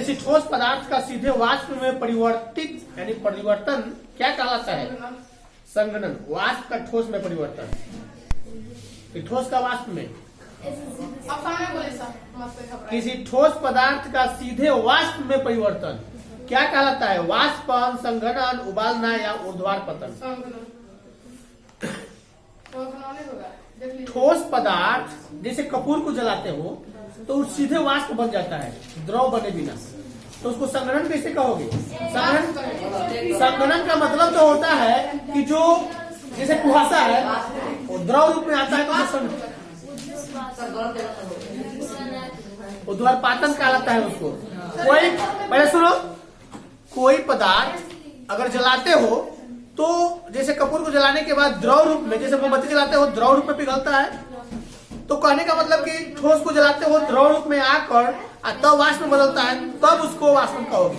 किसी ठोस पदार्थ का सीधे वाष्प में परिवर्तित यानी परिवर्तन क्या कहलाता है? संघनन। वाष्प का ठोस में परिवर्तन, ठोस का वाष्प में। किसी ठोस पदार्थ का सीधे वाष्प में परिवर्तन क्या कहलाता है? वाष्पन, संघनन, उबालना या ऊर्ध्वाधर पतन। ठोस पदार्थ जैसे कपूर को जलाते हो तो सीधे वाष्प बन जाता है द्रव बने बिना, तो उसको संघनन कैसे कहोगे? संघनन का मतलब तो होता है कि जो जैसे कुहासा है वो द्रव रूप में आता है तो ऊर्ध्वाधर पातन कहलाता है उसको। कोई पहले सुनो, कोई पदार्थ अगर जलाते हो तो जैसे कपूर को जलाने के बाद द्रव रूप में, जैसे मोमबत्ती जलाते हो द्रव रूप में पिघलता है, तो कहने का मतलब कि ठोस को जलाते हो द्रव रूप में आकर तब वाष्प में बदलता है, तब उसको वाष्पन कहोगे।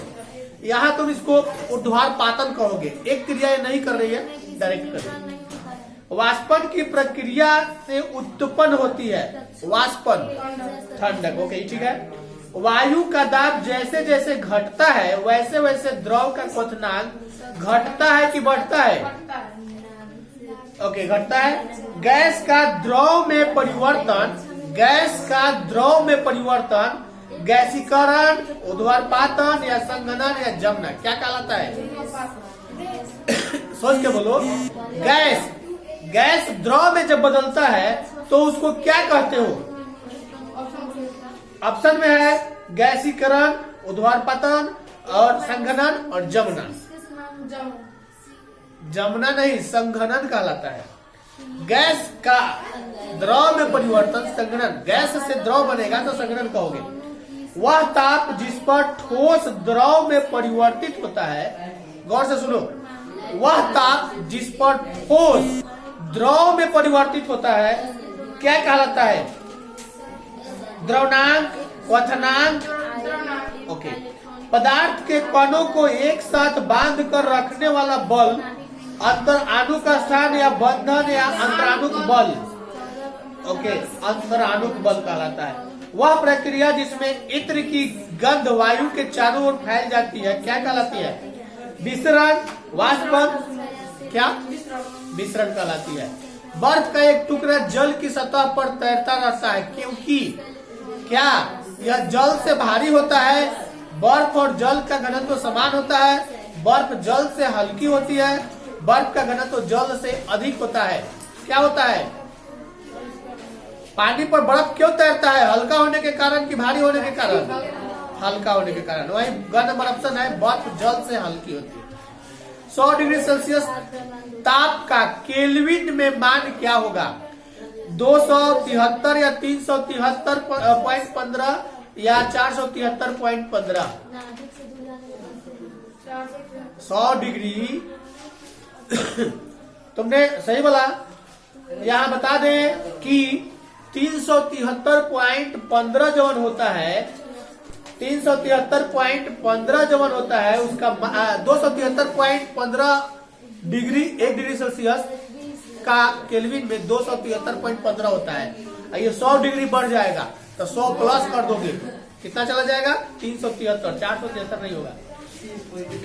यहाँ तुम इसको ऊर्ध्वाधर पातन कहोगे। एक क्रिया ये नहीं कर रही है, डायरेक्ट कर रही है। वाष्पन की प्रक्रिया से उत्पन्न होती है वाष्पन, ठंडक। ओके, ठीक है। वायु का दाब जैसे जैसे घटता है वैसे वैसे द्रव का क्वथनांक घटता है कि बढ़ता है? ओके, घटता है। गैस का द्रव में परिवर्तन, गैस का द्रव में परिवर्तन गैसीकरण, ऊर्ध्वाधर पातन या संघनन या जमना क्या कहलाता है? सोच के बोलो। गैस द्रव में जब बदलता है तो उसको क्या कहते हो? ऑप्शन में है गैसीकरण, ऊर्ध्वाधर पतन और संघनन और जमना। जमना नहीं, संघनन कहलाता है। गैस का द्रव में परिवर्तन संघनन, गैस से द्रव बनेगा तो संघनन कहोगे। वह ताप जिस पर ठोस द्रव में परिवर्तित होता है, गौर से सुनो, वह ताप जिस पर ठोस द्रव में परिवर्तित होता है क्या कहलाता है? द्रवनांक, क्वथनांक। ओके। पदार्थ के कणों को एक साथ बांध कर रखने वाला बल अंतराणु का स्थान या बंधन या अंतराणुक बल। ओके, अंतराणुक बल कहलाता है। वह प्रक्रिया जिसमें इत्र की गंध वायु के चारों ओर फैल जाती है क्या कहलाती है? विसरण, वाष्पन, क्या? विसरण कहलाती है। बर्फ का एक टुकड़ा जल की सतह पर तैरता रहता है क्योंकि क्या यह जल से भारी होता है? बर्फ और जल का घनत्व समान होता है। बर्फ जल से हल्की होती है। बर्फ का घनत्व जल से अधिक होता है। क्या होता है? पानी पर बर्फ क्यों तैरता है? हल्का होने के कारण कि भारी होने के कारण? हल्का होने के कारण। वही ग नंबर ऑप्शन है, बर्फ जल से हल्की होती है। 100 डिग्री सेल्सियस ताप का केल्विन में मान क्या होगा? 273 या 373.15 या 473.15? 100 डिग्री तुमने सही बोला। यहाँ बता दें कि 373.15 जवन होता है, 373.15 जवन होता है उसका 273.15 डिग्री 1 डिग्री सेल्सियस का केल्विन में 273.15 होता है। ये 100 डिग्री बढ़ जाएगा तो 100 प्लस कर दोगे, कितना चला जाएगा? 373, 473 नहीं होगा।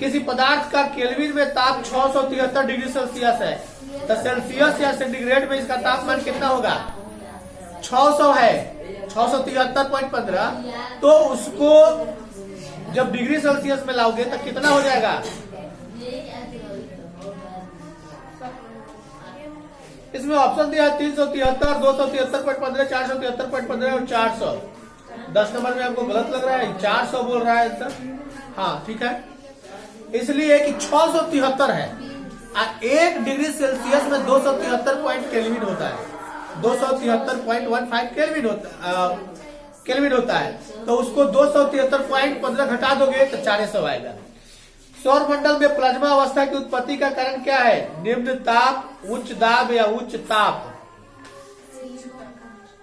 किसी पदार्थ का केल्विन में ताप 673 डिग्री सेल्सियस है तो सेल्सियस या सेंटीग्रेड में इसका तापमान कितना होगा? 600 है, 673.15, तो उसको जब डिग्री सेल्सियस में लाओगे तो कितना हो जाएगा? इसमें ऑप्शन दिया है 373, 273.15, 473.15 और 400। 10 नंबर में आपको गलत लग रहा है, 400 बोल रहा है आंसर। हाँ ठीक है, इसलिए कि 673 है। 1 डिग्री सेल्सियस में 273 पॉइंट केल्विन होता है, 273.15 केल्विन होता है। तो उसको 273.15 घटा दोगे तो 400 आएगा। सौर मंडल में प्लाज्मा अवस्था की उत्पत्ति का कारण क्या है? निम्न ताप, उच्च दाब या उच्च ताप?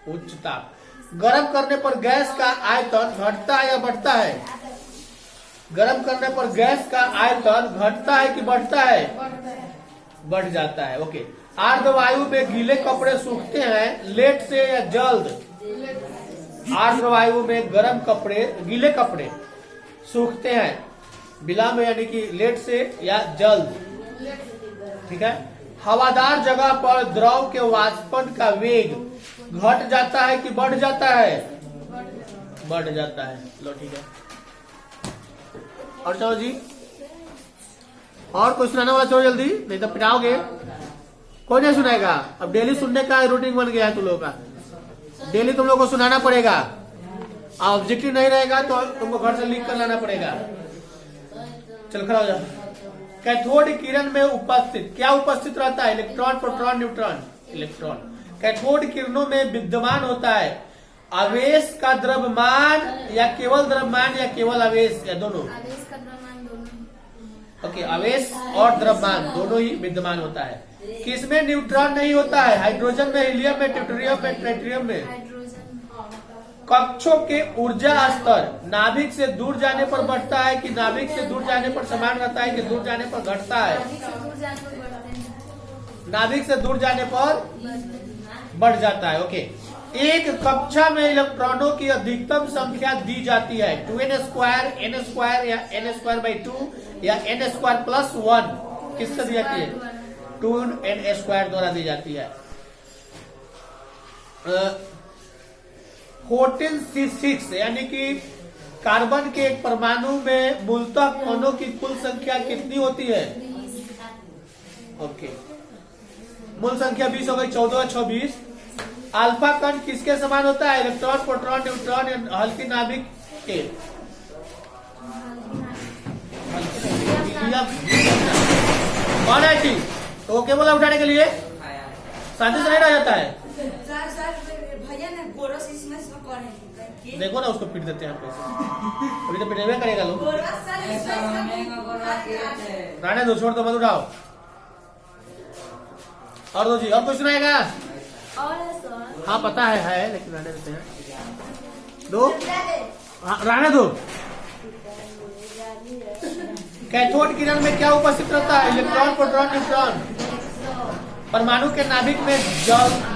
उच्च ताप। गर्म करने पर गैस का आयतन घटता है या बढ़ता है? गर्म करने पर गैस का आयतन घटता है कि बढ़ता है? बढ़ जाता है। ओके। आर्द्रवायु में गीले कपड़े सूखते हैं लेट से या जल्द? आर्द्रवायु में गर्म कपड़े, गीले कपड़े सूखते हैं, विलंब यानी कि लेट से या जल्द। ठीक है। हवादार जगह पर द्रव के वाष्पन का वेग घट जाता है कि बढ़ जाता है? बढ़ जाता है। लो ठीक है। और चलो जी, और कोई सुनाने वाला चलो जल्दी, नहीं तो पिटाओगे। कोई नहीं सुनाएगा। अब डेली सुनने का रूटीन बन गया है तुम लोगों का, डेली तुम लोग को सुनाना पड़ेगा। ऑब्जेक्टिव नहीं रहेगा तो तुमको घर से लिख कर लाना पड़ेगा। चल खड़ा हो जाओ। कैथोड किरण में उपस्थित क्या उपस्थित रहता है? Electron, proton, neutron. Electron cathode किरणों में विद्यमान होता है। आवेश का द्रव्यमान या केवल द्रव्यमान या केवल आवेश या दोनों? आवेश का द्रव्यमान दोनों। ओके, आवेश और द्रव्यमान दोनों ही विद्यमान होता है। किसमें न्यूट्रॉन नहीं होता है? हाइड्रोजन में, हीलियम में, ट्यूटेरियम में, ट्रिटियम में। हाइड्रोजन। कक्षों के ऊर्जा स्तर नाभिक से दूर जाने पर बढ़ता है कि नाभिक से दूर जाने पर समान रहता है कि दूर जाने पर घटता है? नाभिक से दूर जाने पर बढ़ जाता है। ओके। एक कक्षा में इलेक्ट्रॉनों की अधिकतम संख्या दी जाती है 2n स्क्वायर, n स्क्वायर या n स्क्वायर बाई 2 या n स्क्वायर प्लस 1। किससे दी जाती है? 2n स्क्वायर द्वारा दी जाती है। 14C6 यानी कि कार्बन के एक परमाणु में मूलतः कणों की कुल संख्या कितनी होती है? ओके, मूल संख्या 20 हो गई। 14 26। अल्फा कण किसके समान होता है? इलेक्ट्रॉन, प्रोटॉन, न्यूट्रॉन या हल्की नाभिक के? कौन है ठीक? तो वो क्या बोला उठाने के लिए? शांति से नहीं रह जाता है। भैया ने गोरस इसमें कौन है? देखो ना, उसको पीट देते हैं आप पैसे। अभी तो पिटेबे करेगा लोग। रहने दो, छोड़ दो, मत उठाओ। और दो जी, और कुछ सुनाएगा? और है सर। हाँ पता है लेकिन रहने देते हैं। दो, हाँ, रहने दो। कैथोड किरण में क्या उपस्थित रहता है? Electron, proton, neutron. परमाणु के नाभिक में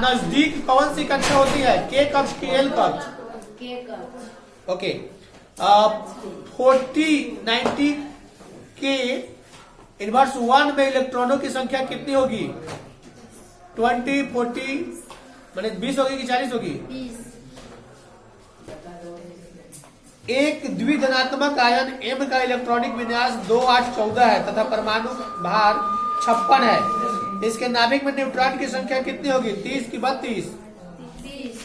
नजदीक कौन सी कक्षा होती है? के कक्ष की एल कक्ष? ओके। 4090 के इनवर्स 1 में इलेक्ट्रॉनों की संख्या कितनी होगी? 20 40 माने 20 होगी कि 40 होगी? 20। एक द्विधनात्मक आयन M का इलेक्ट्रॉनिक विन्यास 2 8 14 है तथा परमाणु भार 56 है। इसके नाभिक में न्यूट्रॉन की संख्या कितनी होगी? 30 की 32? 30।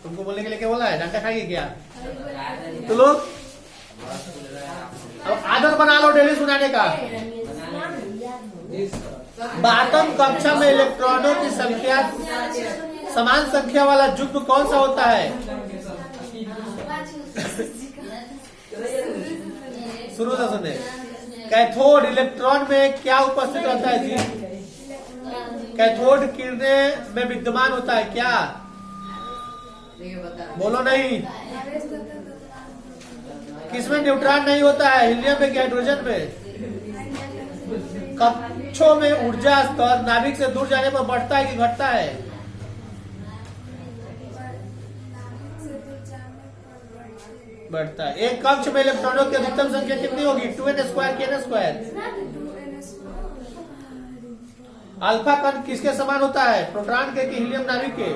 तुमको बोलने के लिए क्या बोला है? डांटा खाइए क्या तो लोग? अब आदत बना लो डेली सुनाने का। 12वीं कक्षा में इलेक्ट्रॉनों की संख्या समान संख्या वाला युग्म कौन सा होता है? शुरू से सुने। कैथोड इलेक्ट्रॉन में क्या उपस्थित रहता है जी? कैथोड किरणें में विद्यमान होता है क्या? बोलो नहीं। किसमें न्यूट्रॉन नहीं होता है? हीलियम में कि हाइड्रोजन में? कक्षों में ऊर्जा स्तर नाभिक से दूर जाने पर बढ़ता है कि घटता है? बढ़ता है। एक कक्ष में इलेक्ट्रॉनों की अधिकतम संख्या कितनी होगी? 2n स्क्वायर के n स्क्वायर? अल्फा कण किसके समान होता है? प्रोटॉन के कि हीलियम नाभिक के?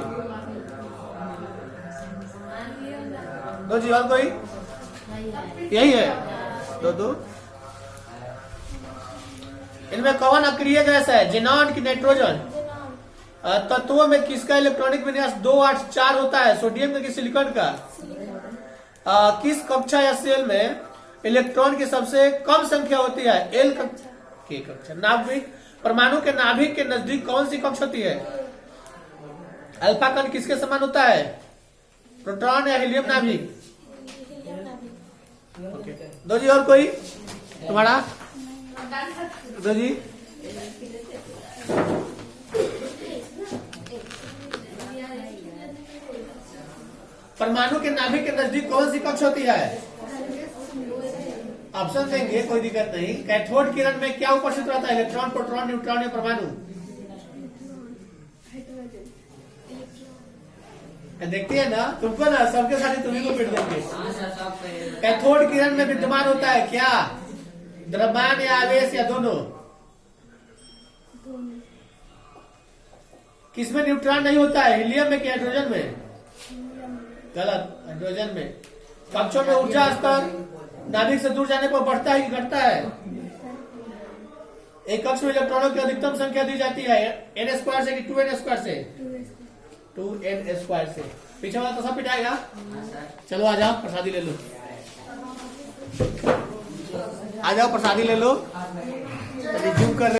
दो जी, और कोई? यही है। दो इनमें कौन अक्रिय गैस है? जिनॉन की नाइट्रोजन? तत्वों में किसका इलेक्ट्रॉनिक विन्यास 2 8 4 होता है? सोडियम का कि सिलिकॉन का? किस कक्षा या सेल में इलेक्ट्रॉन की सबसे कम संख्या होती है? एल कक्षा। नाभिक परमाणु के नाभिक के नजदीक कौन सी कक्षा होती है? अल्फा कण किसके समान होता है? प्रोटॉन या हीलियम नाभिक? ओके। दो जी, और कोई? तुम्हारा दो जी। परमाणु के नाभिक के नजदीक कौन सी कक्षा होती है? ऑप्शन देंगे, कोई दिक्कत नहीं। कैथोड किरण में क्या उपस्थित रहता है? इलेक्ट्रॉन, प्रोटॉन, न्यूट्रॉन या परमाणु? देखती है ना, तुमको ना सबके साथ तुम्ही को पीट देंगे। कैथोड किरण में विद्यमान होता है क्या? द्रव्यमान या आवेश या दोनों? किसमें न्यूट्रॉन नहीं होता है? हीलियम में कि हाइड्रोजन में? गलत, हाइड्रोजन में। कक्षों में ऊर्जा स्तर नाभिक से दूर जाने पर बढ़ता है कि घटता है? एक कक्ष में इलेक्ट्रॉनों की अधिकतम संख्या दी जाती है n² से कि 2n² से? 2n² से। पीछे वाला तो सब पिटाएगा। चलो आ जाओ, प्रसादी ले लो। आ जाओ, प्रसादी ले लो। रिज्यूम कर